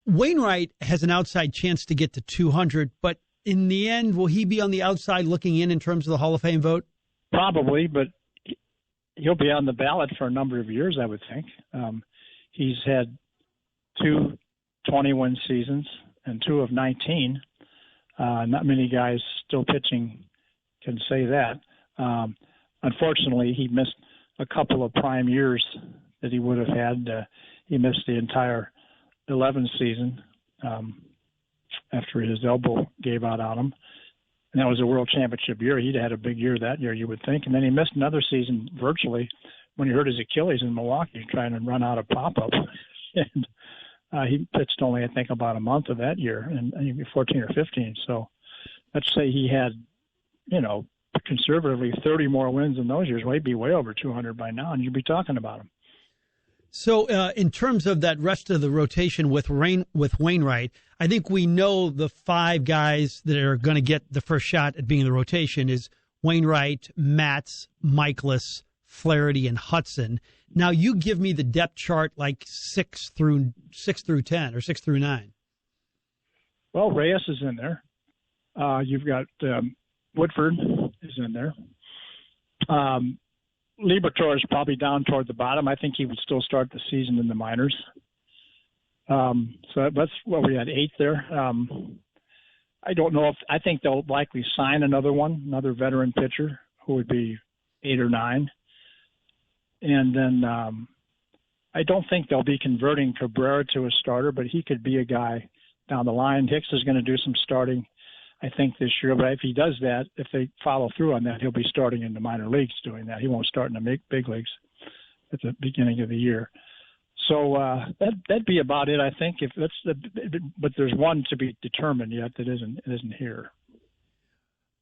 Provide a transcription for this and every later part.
Wainwright has an outside chance to get to 200, but in the end, will he be on the outside looking in terms of the Hall of Fame vote? Probably, but he'll be on the ballot for a number of years, I would think. He's had 2 20-win seasons and 2 of 19. Not many guys still pitching can say that. Unfortunately, he missed a couple of prime years that he would have had. He missed the entire 11 season after his elbow gave out on him. And that was a world championship year. He'd had a big year that year, you would think. And then he missed another season virtually when he hurt his Achilles in Milwaukee trying to run out a pop-up. And he pitched only, I think, about a month of that year, and 14 or 15. So let's say he had, conservatively 30 more wins in those years. Well, he'd be way over 200 by now, and you'd be talking about him. So in terms of that rest of the rotation with Wainwright, I think we know the 5 guys that are going to get the first shot at being in the rotation is Wainwright, Matz, Michaelis, Flaherty, and Hudson. Now you give me the depth chart like 6 through 10 or 6 through 9. Well, Reyes is in there. You've got Woodford is in there. Liberatore is probably down toward the bottom. I think he would still start the season in the minors. So that's what we had 8 there. I don't know I think they'll likely sign another veteran pitcher who would be 8 or 9. And then I don't think they'll be converting Cabrera to a starter, but he could be a guy down the line. Hicks is going to do some starting, I think, this year. But if he does that, if they follow through on that, he'll be starting in the minor leagues doing that. He won't start in the big leagues at the beginning of the year. So that'd be about it, I think. But there's one to be determined yet that isn't here.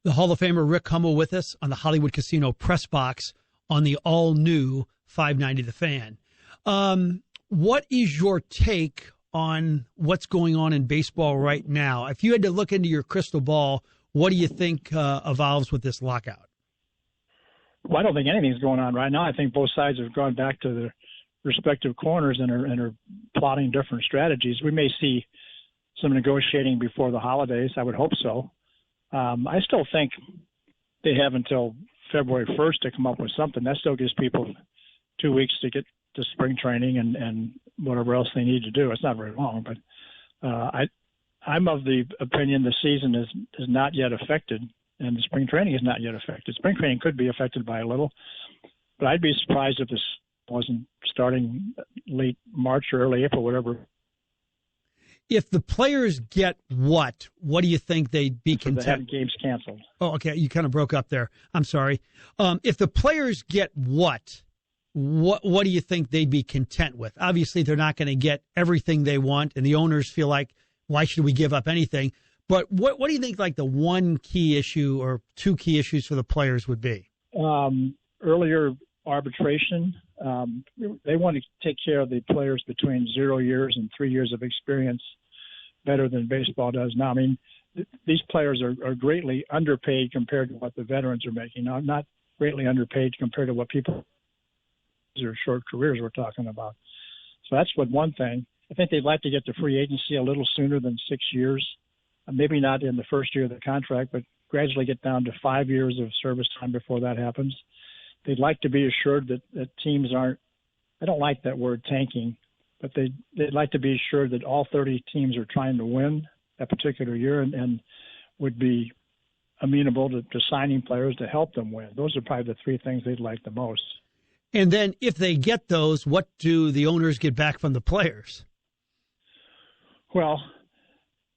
The Hall of Famer Rick Hummel with us on the Hollywood Casino press box on the all-new 590 The Fan. What is your take on what's going on in baseball right now? If you had to look into your crystal ball, what do you think evolves with this lockout? Well, I don't think anything's going on right now. I think both sides have gone back to their respective corners and are plotting different strategies. We may see some negotiating before the holidays. I would hope so. I still think they have until February 1st to come up with something. That still gives people 2 weeks to get to spring training and whatever else they need to do. It's not very long, but I'm of the opinion the season is not yet affected, and the spring training is not yet affected. Spring training could be affected by a little, but I'd be surprised if this wasn't starting late March or early April, whatever. If the players get what do you think they'd be content? They have games canceled. Oh, okay. You kind of broke up there. I'm sorry. If the players get what do you think they'd be content with? Obviously, they're not going to get everything they want, and the owners feel like, why should we give up anything? But what do you think like the one key issue or 2 key issues for the players would be? Earlier arbitration. They want to take care of the players between 0 years and 3 years of experience better than baseball does now. I mean, these players are greatly underpaid compared to what the veterans are making. Now, not greatly underpaid compared to what people or short careers we're talking about. So that's one thing. I think they'd like to get to free agency a little sooner than 6 years. Maybe not in the first year of the contract, but gradually get down to 5 years of service time before that happens. They'd like to be assured that teams aren't, I don't like that word tanking, but they'd like to be assured that all 30 teams are trying to win that particular year and would be amenable to signing players to help them win. Those are probably the 3 things they'd like the most. And then if they get those, what do the owners get back from the players? Well,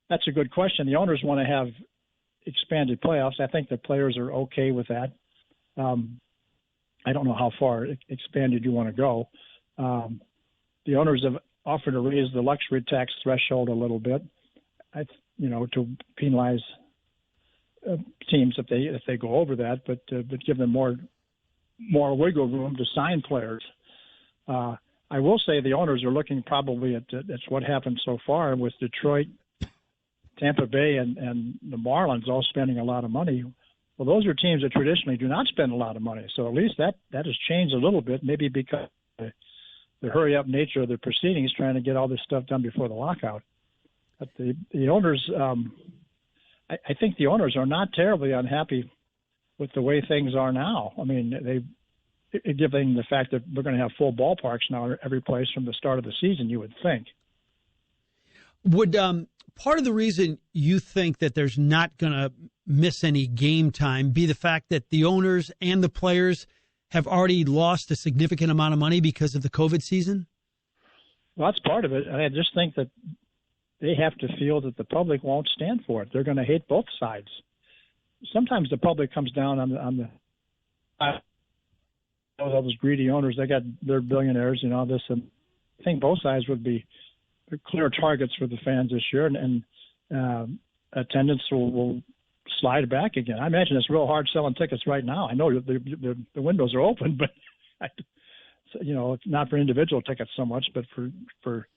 that's a good question. The owners want to have expanded playoffs. I think the players are okay with that. I don't know how far expanded you want to go. The owners have offered to raise the luxury tax threshold a little bit, to penalize teams if they go over that, but give them more wiggle room to sign players. I will say the owners are looking probably at what happened so far with Detroit, Tampa Bay, and the Marlins all spending a lot of money. Well, those are teams that traditionally do not spend a lot of money. So at least that has changed a little bit, maybe because the hurry-up nature of the proceedings, trying to get all this stuff done before the lockout. But the owners, I think the owners are not terribly unhappy with the way things are now. I mean, given the fact that we're going to have full ballparks now every place from the start of the season, you would think. Would part of the reason you think that there's not going to miss any game time be the fact that the owners and the players have already lost a significant amount of money because of the COVID season? Well, that's part of it. I just think that they have to feel that the public won't stand for it. They're going to hate both sides. Sometimes the public comes down on the all those greedy owners. They're billionaires, this. And I think both sides would be clear targets for the fans this year, and attendance will slide back again. I imagine it's real hard selling tickets right now. I know the windows are open, but not for individual tickets so much, but for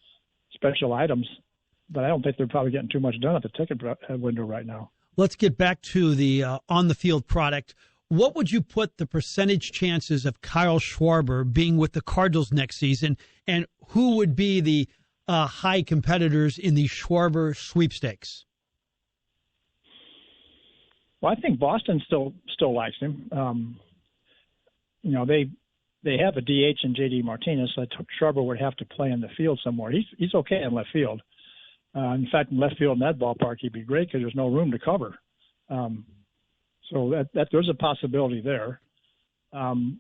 special items. But I don't think they're probably getting too much done at the ticket window right now. Let's get back to the on-the-field product. What would you put the percentage chances of Kyle Schwarber being with the Cardinals next season, and who would be the high competitors in the Schwarber sweepstakes? Well, I think Boston still likes him. They have a DH in J.D. Martinez, so Schwarber would have to play in the field somewhere. He's okay in left field. In fact, in left field in that ballpark, he'd be great because there's no room to cover. So that there's a possibility there. 20%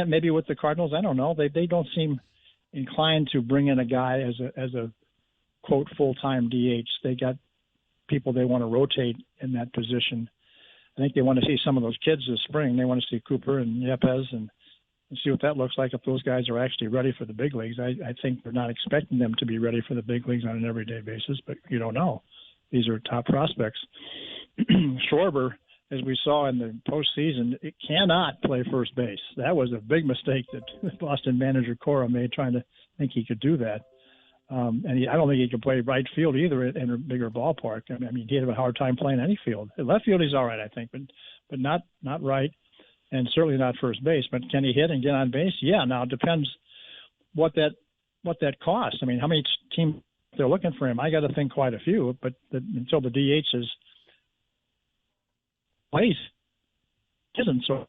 maybe with the Cardinals. I don't know. They don't seem inclined to bring in a guy as a quote full-time DH. They got people they want to rotate in that position. I think they want to see some of those kids this spring. They want to see Cooper and Yepez and see what that looks like if those guys are actually ready for the big leagues. I think they're not expecting them to be ready for the big leagues on an everyday basis, but you don't know. These are top prospects. Schwarber, as we saw in the postseason, it cannot play first base. That was a big mistake that Boston manager Cora made, trying to think he could do that. I don't think he could play right field either in a bigger ballpark. I mean, he'd have a hard time playing any field. At left field, he's all right, I think, but not right, and certainly not first base. But can he hit and get on base? Yeah. Now it depends what that costs. I mean, how many teams they're looking for him? I got to think quite a few. But until the DH is placed, isn't, so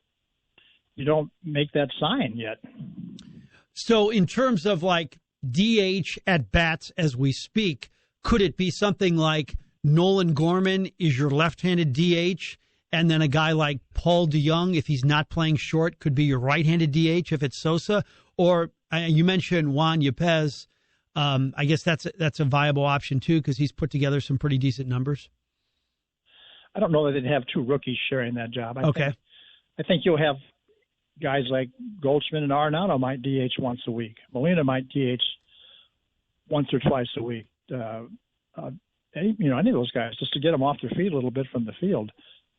you don't make that sign yet. So in terms of like DH at bats as we speak, could it be something like Nolan Gorman is your left-handed DH, and then a guy like Paul DeYoung, if he's not playing short, could be your right-handed DH if it's Sosa? Or you mentioned Juan Yepez. I guess that's a viable option too, because he's put together some pretty decent numbers. I don't know that they'd have two rookies sharing that job. I think you'll have guys like Goldschmidt and Arenado might DH once a week. Molina might DH once or twice a week. Any of those guys, just to get them off their feet a little bit from the field.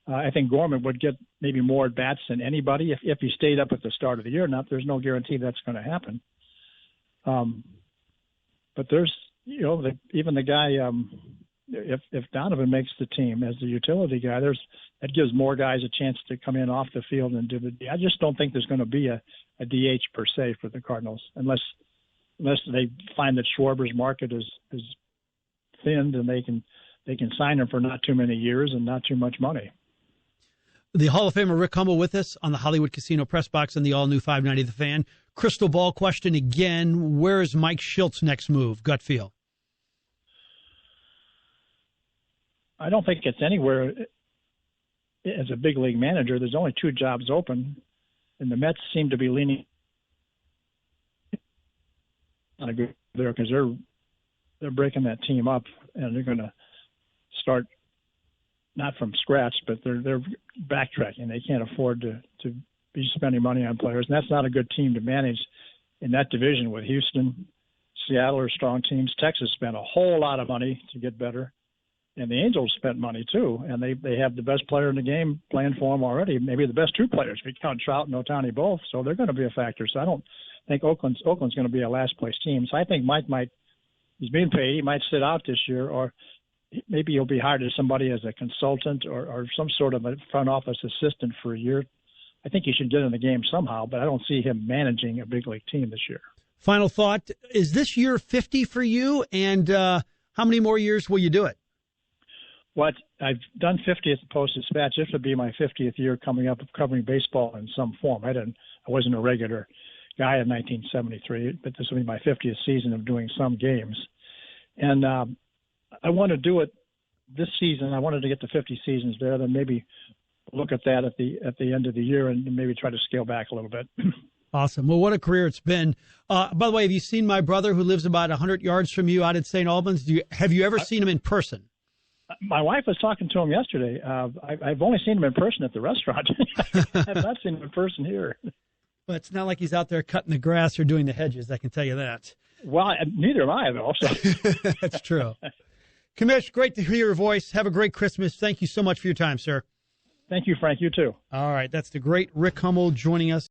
I think Gorman would get maybe more at bats than anybody if he stayed up at the start of the year. Now, there's no guarantee that's going to happen. But there's, even the guy, if Donovan makes the team as the utility guy, that gives more guys a chance to come in off the field and do I just don't think there's going to be a DH per se for the Cardinals unless they find that Schwarber's market is thinned and they can sign him for not too many years and not too much money. The Hall of Famer Rick Hummel with us on the Hollywood Casino Press Box and the all-new 590 The Fan. Crystal ball question again. Where is Mike Shiltz' next move? Gut feel. I don't think it's anywhere as a big league manager. There's only two jobs open, and the Mets seem to be leaning on a good there because they're breaking that team up, and they're going to start not from scratch, but they're backtracking. They can't afford to be spending money on players, and that's not a good team to manage in that division with Houston. Seattle are strong teams. Texas spent a whole lot of money to get better, and the Angels spent money too, and they have the best player in the game playing for them already, maybe the best two players. We count Trout and Ohtani both, so they're going to be a factor. So I don't think Oakland's going to be a last-place team. So I think Mike he's being paid. He might sit out this year, or maybe he'll be hired as somebody as a consultant or some sort of a front office assistant for a year. I think he should get in the game somehow, but I don't see him managing a big league team this year. Final thought, is this year 50 for you? And how many more years will you do it? What I've done 50 at the Post-Dispatch. This would be my 50th year coming up of covering baseball in some form. I wasn't a regular guy in 1973, but this will be my 50th season of doing some games. And I want to do it this season. I wanted to get to 50 seasons there, then maybe look at that at the end of the year and maybe try to scale back a little bit. Awesome. Well, what a career it's been. By the way, have you seen my brother who lives about 100 yards from you out at St. Albans? Have you ever seen him in person? My wife was talking to him yesterday. I've only seen him in person at the restaurant. I have not seen him in person here. Well, it's not like he's out there cutting the grass or doing the hedges, I can tell you that. Well, neither am I, though. So. That's true. Commish, great to hear your voice. Have a great Christmas. Thank you so much for your time, sir. Thank you, Frank. You too. All right. That's the great Rick Hummel joining us.